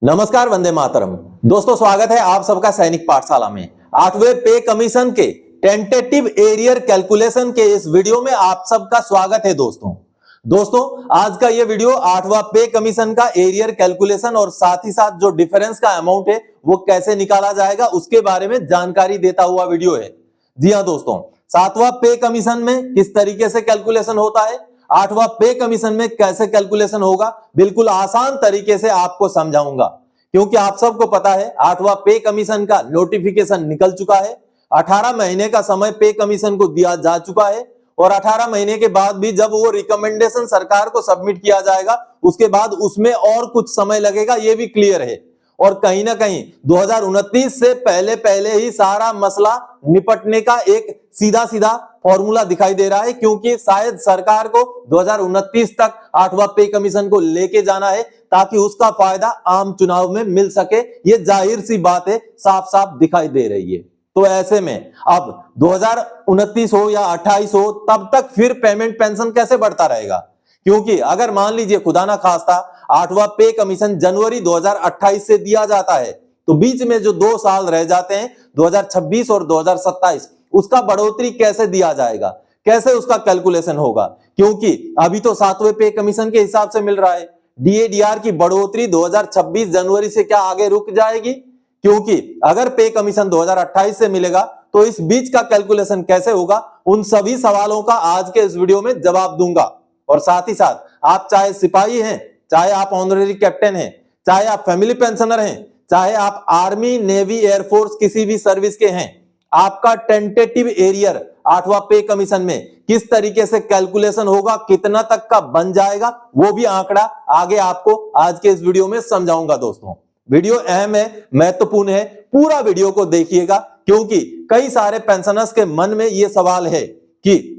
नमस्कार, वंदे मातरम। दोस्तों, स्वागत है आप सबका सैनिक पाठशाला में। 8वें पे कमीशन के टेंटेटिव एरियर कैलकुलेशन के इस वीडियो में आप सबका स्वागत है। दोस्तों आज का ये वीडियो 8वां पे कमीशन का एरियर कैलकुलेशन और साथ ही साथ जो डिफरेंस का अमाउंट है वो कैसे निकाला जाएगा उसके बारे में जानकारी देता हुआ वीडियो है। जी हाँ दोस्तों, 7वां पे कमीशन में किस तरीके से कैलकुलेशन होता है, 8वां पे कमीशन में कैसे कैलकुलेशन होगा, बिल्कुल आसान तरीके से आपको समझाऊंगा। क्योंकि आप सबको पता है 8वां पे कमीशन का नोटिफिकेशन निकल चुका है। 18 महीने का समय पे कमीशन को दिया जा चुका है और 18 महीने के बाद भी जब वो रिकमेंडेशन सरकार को सबमिट किया जाएगा उसके बाद उसमें और कुछ समय लगेगा, ये भी क्लियर है। और कहीं ना कहीं 2029 से पहले ही सारा मसला निपटने का एक सीधा सीधा फॉर्मूला दिखाई दे रहा है, क्योंकि शायद सरकार को 2029 तक 8वां पे कमीशन को लेके जाना है ताकि उसका फायदा आम चुनाव में मिल सके। ये जाहिर सी बात है, साफ साफ दिखाई दे रही है। तो ऐसे में अब 2029 हो या 28 हो, तब तक फिर पेमेंट पेंशन कैसे बढ़ता रहेगा? क्योंकि अगर मान लीजिए खुदा ना खास्ता 8वां पे कमीशन जनवरी 2028 से दिया जाता है तो बीच में जो 2 साल रह जाते हैं 2026 और 2027, उसका बढ़ोतरी कैसे दिया जाएगा, कैसे उसका कैलकुलेशन होगा? क्योंकि अभी तो 7वें पे कमीशन के हिसाब से मिल रहा है। डीएडीआर की बढ़ोतरी 2026 जनवरी से क्या आगे रुक जाएगी? क्योंकि अगर पे कमीशन 2028 से मिलेगा तो इस बीच का कैलकुलेशन कैसे होगा? उन सभी सवालों का आज के इस वीडियो में जवाब दूंगा। और साथ ही साथ आप चाहे सिपाही हैं, चाहे आप ऑनरेरी कैप्टन हैं, चाहे आप फैमिली पेंशनर हैं, चाहे आप आर्मी, नेवी, एयरफोर्स किसी भी सर्विस के हैं, आपका टेंटेटिव एरियर 8वां पे कमीशन में किस तरीके से कैलकुलेशन होगा, कितना तक का बन जाएगा, वो भी आंकड़ा आगे आपको आज के इस वीडियो में समझाऊंगा। दोस्तों वीडियो अहम है, महत्वपूर्ण है, पूरा वीडियो को देखिएगा, क्योंकि कई सारे पेंशनर्स के मन में यह सवाल है कि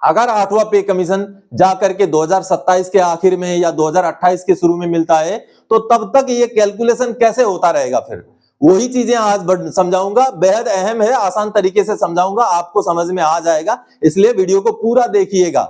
अगर 8वां पे कमीशन जाकर के 2027 के आखिर में या 2028 के शुरू में मिलता है तो तब तक ये कैलकुलेशन कैसे होता रहेगा? फिर वही चीजें आज समझाऊंगा, बेहद अहम है, आसान तरीके से समझाऊंगा, आपको समझ में आ जाएगा। इसलिए वीडियो को पूरा देखिएगा,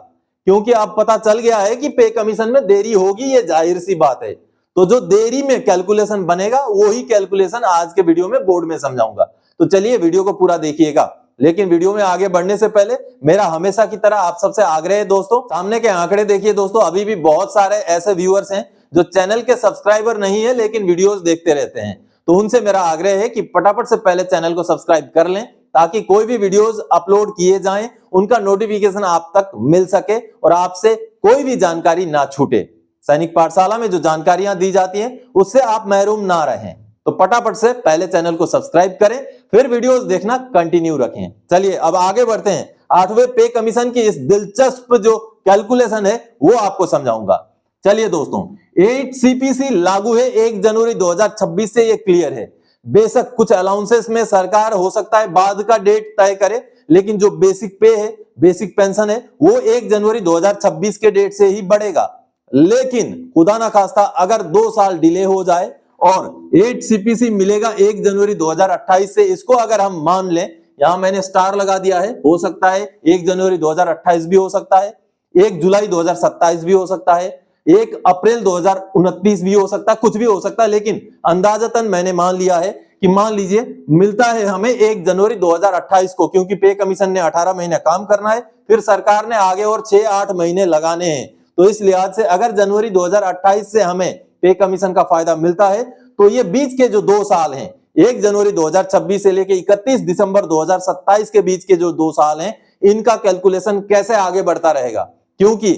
क्योंकि अब पता चल गया है कि पे कमीशन में देरी होगी, ये जाहिर सी बात है। तो जो देरी में कैलकुलेशन बनेगा वही कैलकुलेशन आज के वीडियो में बोर्ड में समझाऊंगा। तो चलिए वीडियो को पूरा देखिएगा। लेकिन वीडियो में आगे बढ़ने से पहले मेरा हमेशा की तरह आप सबसे आग्रह है दोस्तों, सामने के आंकड़े देखिए। दोस्तों अभी भी बहुत सारे ऐसे व्यूअर्स हैं जो चैनल के सब्सक्राइबर नहीं है लेकिन वीडियोस देखते रहते हैं, तो उनसे मेरा आग्रह है कि फटाफट से पहले चैनल को सब्सक्राइब कर लें ताकि कोई भी वीडियोस अपलोड किए जाएं उनका नोटिफिकेशन आप तक मिल सके और आपसे कोई भी जानकारी ना छूटे। सैनिक पाठशाला में जो जानकारियां दी जाती हैं उससे आप महरूम ना रहें। तो फटाफट से पहले चैनल को सब्सक्राइब करें, फिर वीडियोस देखना कंटिन्यू रखें। चलिए अब आगे बढ़ते हैं। 8वें पे कमीशन की इस दिलचस्प जो कैलकुलेशन है वो आपको समझाऊंगा। चलिए दोस्तों, 8 सीपीसी लागू है 1 जनवरी 2026 से, ये क्लियर है। बेशक कुछ अलाउंसेस में सरकार हो सकता है बाद का डेट तय करे, लेकिन जो बेसिक पे है, बेसिक पेंशन है, वो 1 जनवरी 2026 के डेट से ही बढ़ेगा। लेकिन खुदा ना खास्ता अगर 2 साल डिले हो जाए और 8 सीपीसी मिलेगा 1 जनवरी 2028 से, इसको अगर हम मान लें, यहां मैंने स्टार लगा दिया है, हो सकता है 1 जनवरी 2028 भी हो सकता है, 1 जुलाई 2027 भी हो सकता है, 1 अप्रैल 2029 भी हो सकता है, कुछ भी हो सकता है, लेकिन अंदाजतन मैंने मान लिया है कि मान लीजिए मिलता है हमें 1 जनवरी 2028 को, क्योंकि पे कमीशन ने 18 महीने काम करना है, फिर सरकार ने आगे और 6-8 महीने लगाने हैं। तो इस लिहाज से अगर जनवरी 2028 से हमें पे कमीशन का फायदा मिलता है तो ये बीच के जो 2 साल हैं, 1 जनवरी 2026 से लेकर 31 दिसंबर 2027 के बीच के जो 2 साल हैं, इनका कैलकुलेशन कैसे आगे बढ़ता रहेगा? क्योंकि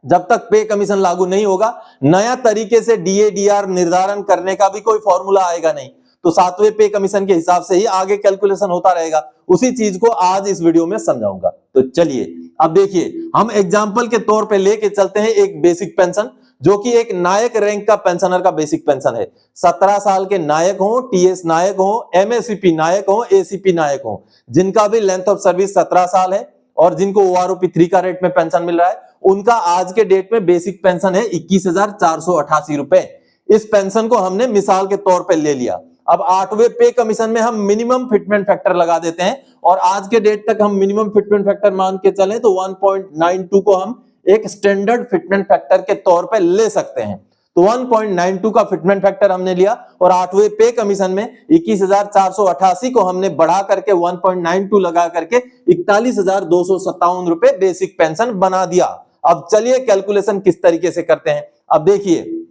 जब तक पे कमीशन लागू नहीं होगा, नया तरीके से डीएडीआर निर्धारण करने का भी कोई फॉर्मूला आएगा नहीं, तो 7वें पे कमीशन के हिसाब से ही आगे कैलकुलेशन होता रहेगा। उसी चीज को आज इस वीडियो में समझाऊंगा। तो चलिए अब देखिए, हम एग्जाम्पल के तौर पे लेके चलते हैं एक बेसिक पेंशन, जो कि एक नायक रैंक का पेंशनर का बेसिक पेंशन है। 17 साल के नायक हो, टीएस नायक हो, एमएससीपी नायक हो, एसीपी नायक हो, जिनका भी लेंथ ऑफ सर्विस 17 साल है और जिनको ओआरओपी 3 का रेट में पेंशन मिल रहा है, उनका आज के डेट में बेसिक पेंशन है 21,488 रुपए। इस पेंशन को हमने मिसाल के तौर पर ले लिया। अब 8वें पे कमीशन में हम मिनिमम फिटमेंट फैक्टर लगा देते हैं और आज के डेट तक हम मिनिमम फिटमेंट फैक्टर मान के चलें तो 1.92 को हम एक स्टैंडर्ड फिटमेंट फैक्टर के तौर पे ले सकते हैं। तो तो 1.92 का फिटमेंट फैक्टर हमने लिया और 8वें पे कमीशन में 21,488 को हमने बढ़ा करके 1.92 लगा करके 41,257 रुपए बेसिक पेंशन बना दिया। अब चलिए कैलकुलेशन किस तरीके से करते हैं। अब देखिए,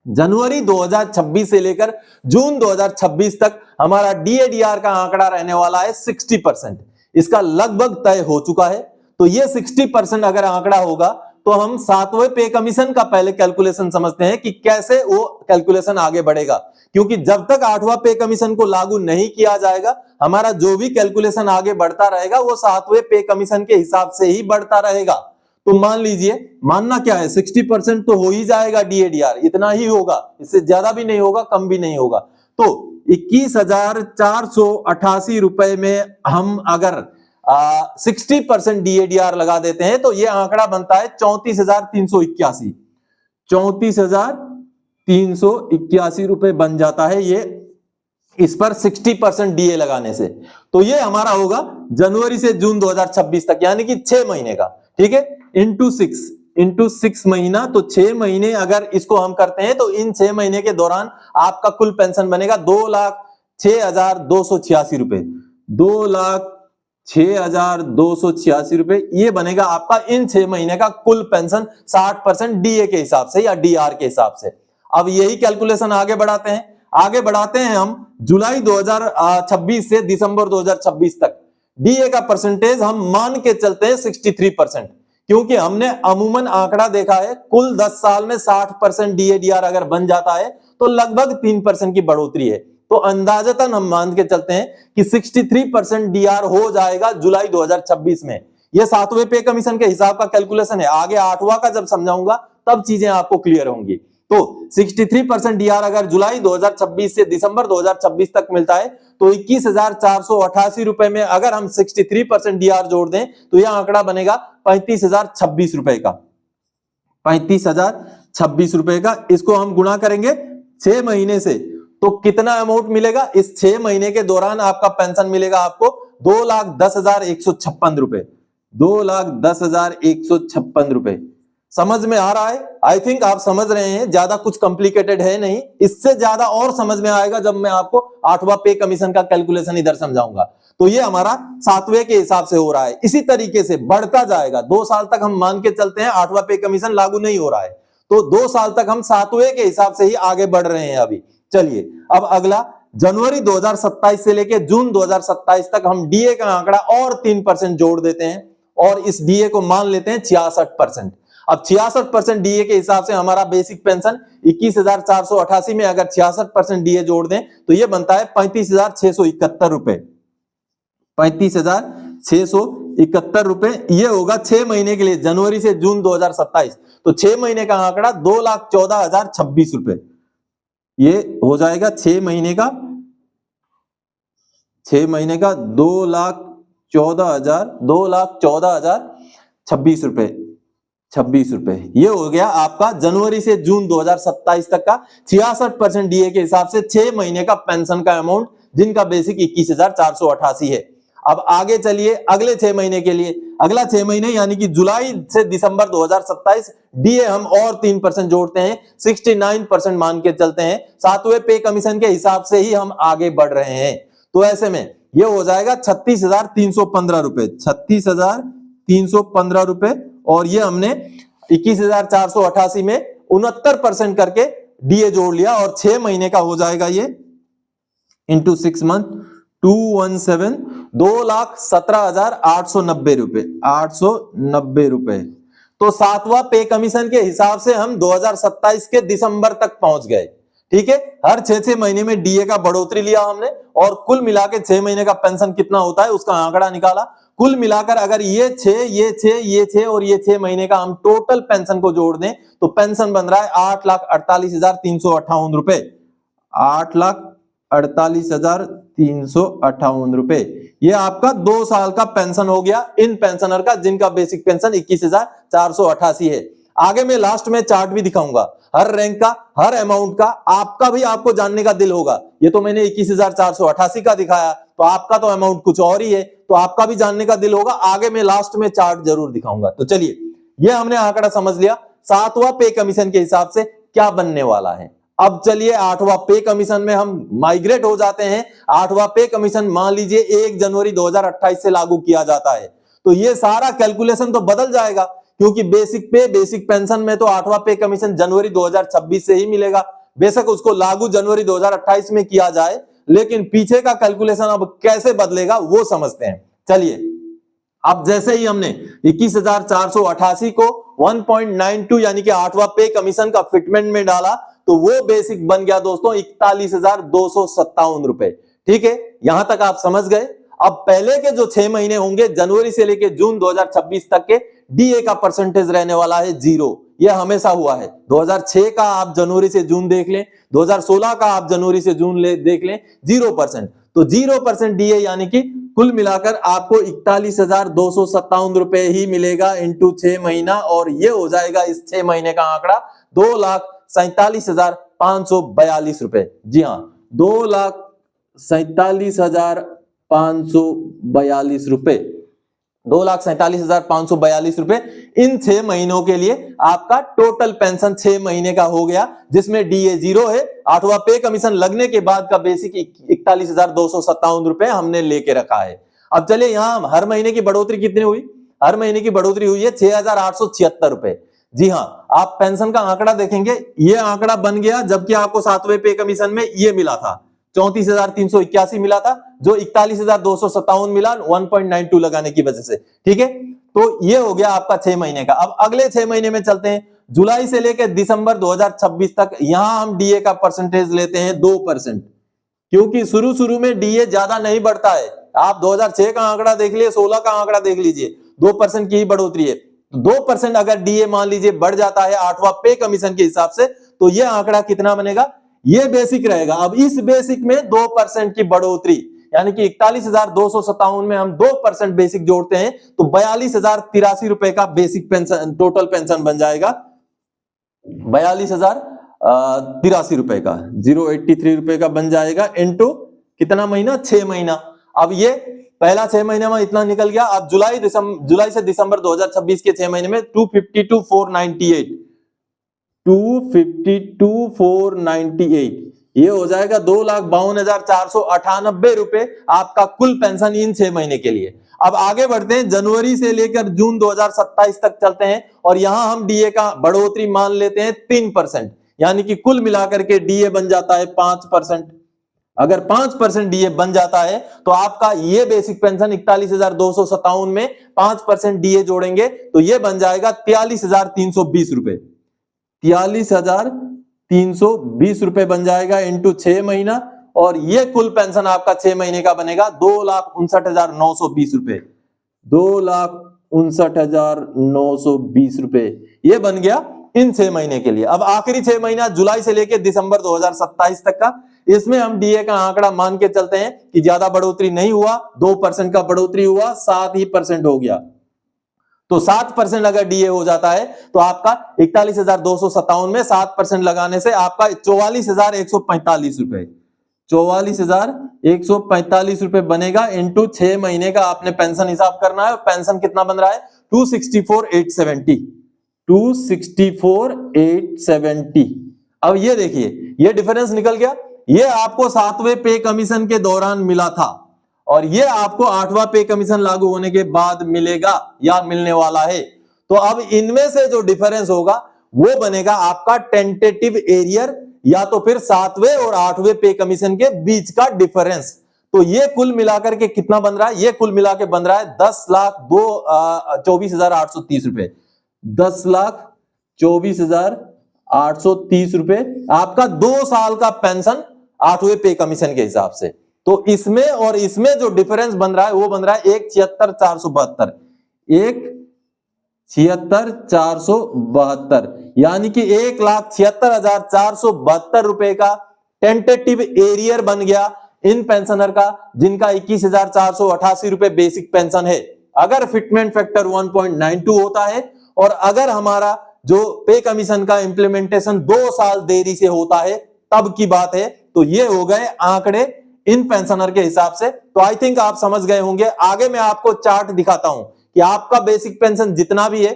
जनवरी 2026 से लेकर जून 2026 तक हमारा डीएडीआर का आंकड़ा रहने वाला है 60%। इसका लगभग तय हो चुका है। तो ये 60% अगर आंकड़ा होगा तो हम 7वें पे कमीशन का पहले कैलकुलेशन समझते हैं कि कैसे वो कैलकुलेशन आगे बढ़ेगा, क्योंकि जब तक 8वां पे कमीशन को लागू नहीं किया जाएगा हमारा जो भी कैलकुलेशन आगे बढ़ता रहेगा वो 7वें पे कमीशन के हिसाब से ही बढ़ता रहेगा। तो मान लीजिए, मानना क्या है, 60% तो हो ही जाएगा डीएडीआर, इतना ही होगा, इससे ज्यादा भी नहीं होगा कम भी नहीं होगा। तो 21,488 रुपए में हम अगर 60% डीएडीआर लगा देते हैं तो ये आंकड़ा बनता है 34,381। 34,381 रुपए बन जाता है ये, इस पर 60% डीए लगाने से। तो ये हमारा होगा जनवरी से जून 2026 तक, यानी कि 6 महीने का। ठीक है, इंटू 6 महीना, तो 6 महीने अगर इसको हम करते हैं तो इन 6 महीने के दौरान आपका कुल पेंशन बनेगा 2,06,286 रुपए। 2,06,286 रुपए ये बनेगा आपका इन 6 महीने का कुल पेंशन 60% डीए के हिसाब से या डीआर के हिसाब से। अब यही कैलकुलेशन आगे बढ़ाते हैं हम जुलाई 2026 से दिसंबर 2026 तक। डीए का परसेंटेज हम मान के चलते हैं 63%, क्योंकि हमने अमूमन आंकड़ा देखा है कुल 10 साल में 60% डीएडीआर अगर बन जाता है तो लगभग 3% की बढ़ोतरी है। तो अंदाजतन हम मान के चलते हैं कि 63% डीआर हो जाएगा जुलाई 2026 में। यह 7वें पे कमीशन के हिसाब का कैलकुलेशन है, आगे 8वां का जब समझाऊंगा तब चीजें आपको क्लियर होंगी। तो 63% डीआर अगर जुलाई 2026 से दिसंबर 2026 तक मिलता है तो 21,488 रुपए में अगर हम 63% डीआर जोड़ दें तो यह आंकड़ा बनेगा 35,026 रुपए का। 35,026 रुपए का। इसको हम गुणा करेंगे 6 महीने से तो कितना अमाउंट मिलेगा, इस 6 महीने के दौरान आपका पेंशन मिलेगा आपको 2,10,156 रुपए। 2,10,156 रुपए। समझ में आ रहा है? आई थिंक आप समझ रहे हैं, ज्यादा कुछ कॉम्प्लिकेटेड है नहीं। इससे ज्यादा और समझ में आएगा जब मैं आपको 8वां पे कमीशन का कैलकुलेशन इधर समझाऊंगा। तो ये हमारा 7वें के हिसाब से हो रहा है, इसी तरीके से बढ़ता जाएगा। 2 साल तक हम मान के चलते हैं 8वां पे कमीशन लागू नहीं हो रहा है, तो 2 साल तक हम 7वें के हिसाब से ही आगे बढ़ रहे हैं अभी। चलिए अब अगला, जनवरी 2027 से लेकर जून 2027 तक हम डीए का आंकड़ा और 3% जोड़ देते हैं और इस डीए को मान लेते हैं 66%। अब 66% डीए के हिसाब से हमारा बेसिक पेंशन 21,488 में अगर 66% डीए जोड़ दें तो यह बनता है 35,671 रुपए। 35,671 रुपए ये होगा 6 महीने के लिए, जनवरी से जून 2027। तो 6 महीने का आंकड़ा 2,14,026 रुपए ये हो जाएगा 6 महीने का 2,14,026 रुपए। 26 रुपए ये हो गया आपका जनवरी से जून 2027 तक का 66% डीए के हिसाब से 6 महीने का पेंशन का अमाउंट, जिनका बेसिक 21,488 है। अब आगे चलिए अगले 6 महीने के लिए। अगला 6 महीने यानी कि जुलाई से दिसंबर 2027 डीए हम और 3% जोड़ते हैं, 69% मान के चलते हैं। 7वें पे कमीशन के हिसाब से ही हम आगे बढ़ रहे हैं। तो ऐसे में ये हो जाएगा 36,315 रुपए। 36,315 रुपए और ये हमने 21,488 में 69% करके डीए जोड़ लिया और 6 महीने का हो जाएगा ये इंटू 6 मंथ 217, 2,17,890 रुपए। 890 रुपए। तो 7वां पे कमीशन के हिसाब से हम 2027 के दिसंबर तक पहुंच गए। ठीक है, हर 6 महीने में डीए का बढ़ोतरी लिया हमने और कुल मिला के 6 महीने का पेंशन कितना होता है उसका आंकड़ा निकाला। कुल मिलाकर अगर ये 6 और ये 6 महीने का हम टोटल पेंशन को जोड़ दें तो पेंशन बन रहा है 8,48,358 रुपए। 8,48,358 रुपए। ये आपका 2 साल का पेंशन हो गया इन पेंशनर का जिनका बेसिक पेंशन 21,488 है। आगे मैं लास्ट में चार्ट भी दिखाऊंगा हर रैंक का, हर अमाउंट का। आपका भी आपको जानने का दिल होगा। ये तो मैंने 21,488 का दिखाया, तो आपका तो अमाउंट कुछ और ही है, तो आपका भी जानने का दिल होगा। आगे मैं लास्ट में चार्ट जरूर दिखाऊंगा। तो चलिए, ये हमने आंकड़ा समझ लिया 7वां पे कमीशन के हिसाब से क्या बनने वाला है। अब चलिए 8वां पे कमीशन में हम माइग्रेट हो जाते हैं। 8वां पे कमीशन मान लीजिए 1 जनवरी 2028 से लागू किया जाता है, तो ये सारा कैलकुलेशन तो बदल जाएगा, क्योंकि बेसिक पे बेसिक पेंशन में तो 8वां पे कमीशन जनवरी 2026 से ही मिलेगा। बेशक उसको लागू जनवरी 2028 में किया जाए, लेकिन पीछे का कैलकुलेशन अब कैसे बदलेगा वो समझते हैं। चलिए, अब जैसे ही हमने 21,488 को 1.92 यानी कि 8वां पे कमीशन का फिटमेंट में डाला, तो वो बेसिक बन गया दोस्तों 41,257 रुपए। ठीक है, यहां तक आप समझ गए। अब पहले के जो 6 महीने होंगे, जनवरी से लेकर जून 2026 तक के, डीए का परसेंटेज रहने वाला है 0। यह हमेशा हुआ है। 2006 का आप जनवरी से जून देख लें, 2016 का आप जनवरी से जून देख लें, 0%। तो 0% डीए यानी कि कुल मिलाकर आपको 41,257 रुपए ही मिलेगा इंटू 6 महीना, और ये हो जाएगा इस 6 महीने का आंकड़ा 2,47,542 रुपए। जी हाँ, 2,47,542 रुपए, 2,47,542 रुपए इन 6 महीनों के लिए आपका टोटल पेंशन 6 महीने का हो गया, जिसमें डीए 0 है। 8वां पे कमीशन लगने के बाद का बेसिक 41,257 रुपए हमने लेके रखा है। अब चलिए यहां हर महीने की बढ़ोतरी कितनी हुई? हर महीने की बढ़ोतरी हुई है 6,876 रुपए। जी हाँ, आप पेंशन का आंकड़ा देखेंगे, ये आंकड़ा बन गया जबकि आपको 7वें पे कमीशन में ये मिला था 34,381 मिला था, जो 41,257 मिला 1.92 लगाने की वजह से। ठीक है, तो ये हो गया आपका 6 महीने का। अब अगले 6 महीने में चलते हैं, जुलाई से लेकर दिसंबर 2026 तक। यहां हम डीए का परसेंटेज लेते हैं 2%, क्योंकि शुरू में डीए ज्यादा नहीं बढ़ता है। आप 2006 का आंकड़ा देख लीजिए, 16 का आंकड़ा देख लीजिए, 2% की ही बढ़ोतरी है। 2% अगर डीए मान लीजिए बढ़ जाता है 8वां पे कमीशन के हिसाब से, तो यह आंकड़ा कितना बनेगा? ये बेसिक रहेगा। अब इस बेसिक में 2% की बढ़ोतरी, यानी कि 41,257 में हम 2% बेसिक जोड़ते हैं, तो 42,083 रुपए का बेसिक पेंशन, टोटल पेंशन बन जाएगा 42,083 रुपए का, 083 रुपए का बन जाएगा इंटू कितना महीना? 6 महीना। अब ये पहला 6 महीने में इतना निकल गया। अब जुलाई से दिसंबर 2026 के 6 महीने में 252,498 ये हो जाएगा 2,52,498 रुपए आपका कुल पेंशन इन 6 महीने के लिए। अब आगे बढ़ते हैं, जनवरी से लेकर जून 2027 तक चलते हैं, और यहां हम डीए का बढ़ोतरी मान लेते हैं 3%, यानी कि कुल मिलाकर के डीए बन जाता है 5%। अगर 5% डीए बन जाता है तो आपका ये बेसिक पेंशन 41,257 में 5% डीए जोड़ेंगे तो ये बन जाएगा 43,320 रुपए। 43,320 रुपए बन जाएगा इंटू 6 महीना, और ये कुल पेंशन आपका 6 महीने का बनेगा 2,59,920 रुपए। 2,59,920 रुपए ये बन गया इन 6 महीने के लिए। अब आखिरी 6 महीना जुलाई से लेकर दिसंबर 2027 तक का, इसमें हम डीए का आंकड़ा मान के चलते हैं कि ज्यादा बढ़ोतरी नहीं हुआ, 2% का बढ़ोतरी हुआ, 7% हो गया। तो 7% अगर डीए हो जाता है तो आपका 41,257 में 7% लगाने से आपका 44,145 रुपए, 44,145 रुपए बनेगा इंटू 6 महीने का आपने पेंशन हिसाब करना है। पेंशन कितना बन रहा है? 264,870, 264,870। अब ये देखिए, ये डिफरेंस निकल गया। ये आपको 7वें पे कमीशन के दौरान मिला था, और ये आपको 8वां पे कमीशन लागू होने के बाद मिलेगा या मिलने वाला है। तो अब इनमें से जो डिफरेंस होगा वो बनेगा आपका टेंटेटिव एरियर, या तो फिर 7वें और 8वें पे कमीशन के बीच का डिफरेंस। तो ये कुल मिलाकर के कितना बन रहा है? ये कुल मिला के बन रहा है 10,24,830 रुपए, 10,24,830 रुपए आपका 2 साल का पेंशन 8वें पे कमीशन के हिसाब से। तो इसमें और इसमें जो डिफरेंस बन रहा है वो बन रहा है 1,76,472, 1,76,472, यानी कि 1,76,472 रुपए का टेंटेटिव एरियर बन गया इन पेंशनर का, जिनका 21,488 रुपए बेसिक पेंशन है। अगर फिटमेंट फैक्टर 1.92 होता है, और अगर हमारा जो पे कमीशन का इंप्लीमेंटेशन 2 साल देरी से होता है तब की बात है। तो ये हो गए आंकड़े इन पेंशनर के हिसाब से। तो आई थिंक आप समझ गए होंगे। आगे मैं आपको चार्ट दिखाता हूं कि आपका बेसिक पेंशन जितना भी है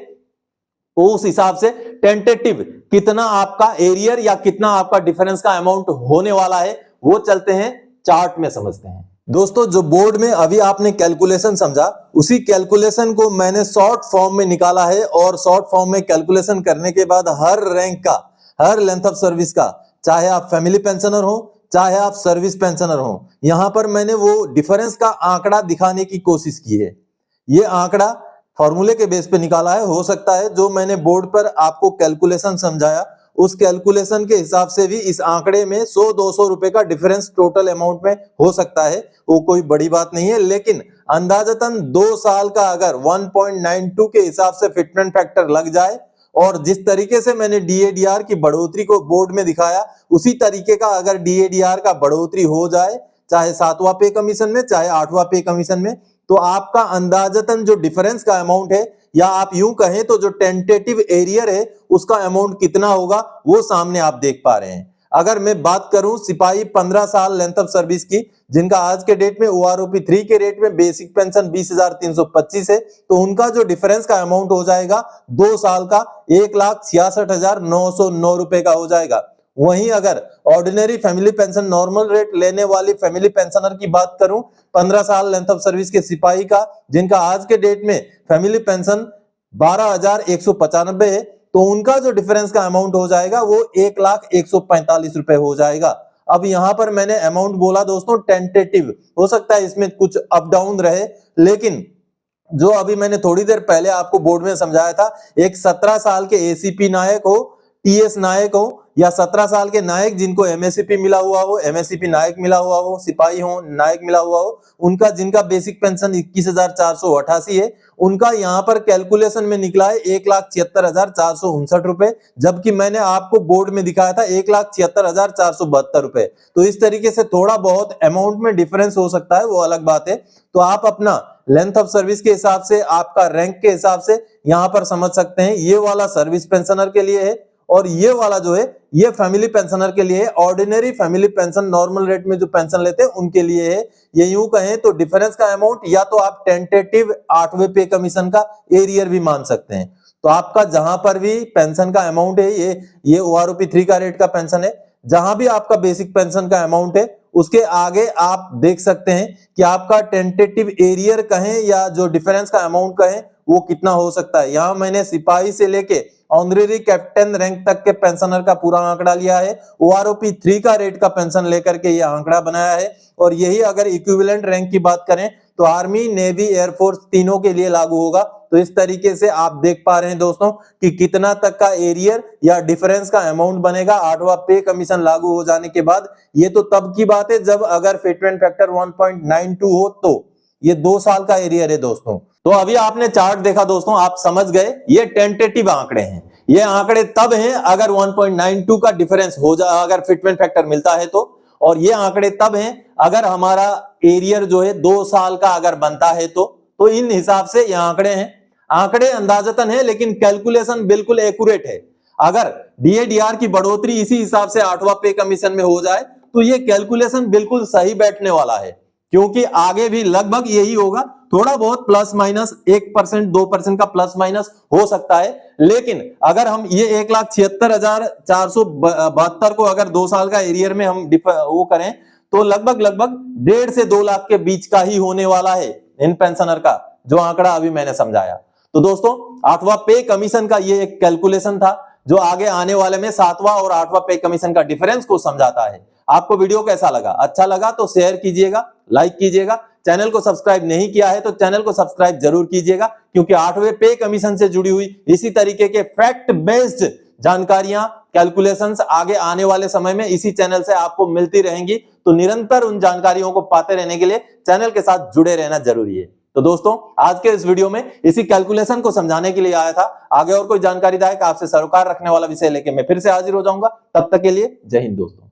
तो उस हिसाब से टेंटेटिव कितना आपका एरियर या कितना आपका डिफरेंस का अमाउंट होने वाला है वो चलते हैं चार्ट में समझते हैं। दोस्तों जो बोर्ड में अभी आपने कैलकुलेशन समझा उसी कैलकुलेशन को मैंने शॉर्ट फॉर्म में निकाला है और शॉर्ट फॉर्म में कैलकुलेशन करने के बाद हर रैंक का, हर लेंथ ऑफ सर्विस का, चाहे आप फैमिली पेंशनर हो चाहे आप सर्विस पेंशनर हो, यहां पर मैंने वो डिफरेंस का आंकड़ा दिखाने की कोशिश की है। ये आंकड़ा फॉर्मूले के बेस पे निकाला है। हो सकता है जो मैंने बोर्ड पर आपको कैलकुलेशन समझाया उस कैलकुलेशन के हिसाब से भी इस आंकड़े में 100-200 रुपए का डिफरेंस टोटल अमाउंट में हो सकता है, वो कोई बड़ी बात नहीं है। लेकिन अंदाजतन 2 साल का अगर 1.92 के हिसाब से फिटमेंट फैक्टर लग जाए और जिस तरीके से मैंने डीएडीआर की बढ़ोतरी को बोर्ड में दिखाया उसी तरीके का अगर डीएडीआर का बढ़ोतरी हो जाए, चाहे 7वां पे कमीशन में चाहे 8वां पे कमीशन में, तो आपका अंदाजतन जो डिफरेंस का अमाउंट है या आप यूं कहें तो जो टेंटेटिव एरियर है उसका अमाउंट कितना होगा वो सामने आप देख पा रहे हैं। अगर मैं बात करूं सिपाही 15 साल लेंथ ऑफ सर्विस की जिनका आज के डेट में OROP 3 के रेट में बेसिक पेंशन 20,325 है, तो उनका जो डिफरेंस का अमाउंट हो जाएगा 2 साल का 1,66,909 रुपए का हो जाएगा। वहीं अगर ordinary family pension normal rate लेने वाली फैमिली पेंशनर की बात करूं 15 साल लेंथ ऑफ सर्विस के सिपाही का जिनका आज के डेट में फैमिली पेंशन 12,195 है, तो उनका जो डिफरेंस का अमाउंट हो जाएगा वो 1,01,45 रुपए हो जाएगा। अब यहां पर मैंने अमाउंट बोला दोस्तों टेंटेटिव, हो सकता है इसमें कुछ अप डाउन रहे, लेकिन जो अभी मैंने थोड़ी देर पहले आपको बोर्ड में समझाया था, एक 17 साल के एसीपी नायक हो, टीएस नायक हो या 17 साल के नायक जिनको एमएससीपी मिला हुआ हो, एमएससीपी नायक मिला हुआ हो, सिपाही हो नायक मिला हुआ हो, उनका जिनका बेसिक पेंशन 21,488 है, उनका यहां पर कैलकुलेशन में निकला है 1,76,459 रुपए, जबकि मैंने आपको बोर्ड में दिखाया था 1,76,472 रुपए। तो इस तरीके से थोड़ा बहुत अमाउंट में डिफरेंस हो सकता है, वो अलग बात है। तो आप अपना लेंथ ऑफ सर्विस के हिसाब से, आपका रैंक के हिसाब से यहां पर समझ सकते हैं। ये वाला सर्विस पेंशनर के लिए है और ये वाला जो है ये फैमिली पेंशनर के लिए है। Ordinary family pension normal rate में जो पेंशन लेते हैं उनके लिए है। ये यूं कहें तो डिफरेंस का अमाउंट या तो आप टेंटेटिव 8वें पे कमीशन का एरियर भी मान सकते हैं। तो आपका जहां पर भी पेंशन का अमाउंट है, ये OROP 3 का रेट का पेंशन है, जहां भी आपका बेसिक पेंशन का अमाउंट है उसके आगे आप देख सकते हैं कि आपका टेंटेटिव एरियर कहें या जो डिफरेंस का अमाउंट कहें वो कितना हो सकता है। यहां मैंने सिपाही से लेके ऑनरेरी कैप्टन रैंक तक के पेंशनर का पूरा आंकड़ा लिया है। OROP 3 का रेट का पेंशन लेकर के ये आंकड़ा बनाया है और यही अगर इक्विवेलेंट रैंक की बात करें तो आर्मी, नेवी, एयरफोर्स तीनों के लिए लागू होगा। तो इस तरीके से आप देख पा रहे हैं दोस्तों कि कितना तक का एरियर या डिफरेंस का अमाउंट बनेगा 8वां पे कमीशन लागू हो जाने के बाद। ये तो तब की बात है जब अगर फिटमेंट फैक्टर 1.92 हो, तो ये 2 साल का एरियर है दोस्तों। तो अभी आपने चार्ट देखा दोस्तों, आप समझ गए ये टेंटेटिव आंकड़े हैं। ये आंकड़े तब हैं अगर 1.92 का डिफरेंस हो जाए, अगर फिटमेंट फैक्टर मिलता है तो, और ये आंकड़े तब हैं अगर हमारा एरियर जो है 2 साल का अगर बनता है तो इन हिसाब से ये आंकड़े हैं। आंकड़े अंदाजतन है लेकिन कैलकुलेशन बिल्कुल एक्यूरेट है। अगर डीएडीआर की बढ़ोतरी इसी हिसाब से 8वां पे कमीशन में हो जाए तो ये कैलकुलेशन बिल्कुल सही बैठने वाला है, क्योंकि आगे भी लगभग यही होगा। थोड़ा बहुत प्लस माइनस 1% 2% का प्लस माइनस हो सकता है, लेकिन अगर हम ये 1,76,472 को अगर 2 साल का एरियर में हम वो करें तो लगभग 1.5 से 2 लाख के बीच का ही होने वाला है इन पेंशनर का, जो आंकड़ा अभी मैंने समझाया। तो दोस्तों 8वां पे कमीशन का ये एक कैलकुलेशन था जो आगे आने वाले में 7वां और 8वां पे कमीशन का डिफरेंस को समझाता है। आपको वीडियो कैसा लगा? अच्छा लगा तो शेयर कीजिएगा, लाइक कीजिएगा। चैनल को सब्सक्राइब नहीं किया है तो चैनल को सब्सक्राइब जरूर कीजिएगा, क्योंकि 8वें पे कमीशन से जुड़ी हुई इसी तरीके के फैक्ट बेस्ड जानकारियां, कैलकुलेशंस आगे आने वाले समय में इसी चैनल से आपको मिलती रहेंगी। तो निरंतर उन जानकारियों को पाते रहने के लिए चैनल के साथ जुड़े रहना जरूरी है। तो दोस्तों आज के इस वीडियो में इसी कैलकुलेशन को समझाने के लिए आया था। आगे और कोई जानकारीदायक आपसे सरोकार रखने वाला विषय लेके मैं फिर से हाजिर हो जाऊंगा। तब तक के लिए जय हिंद दोस्तों।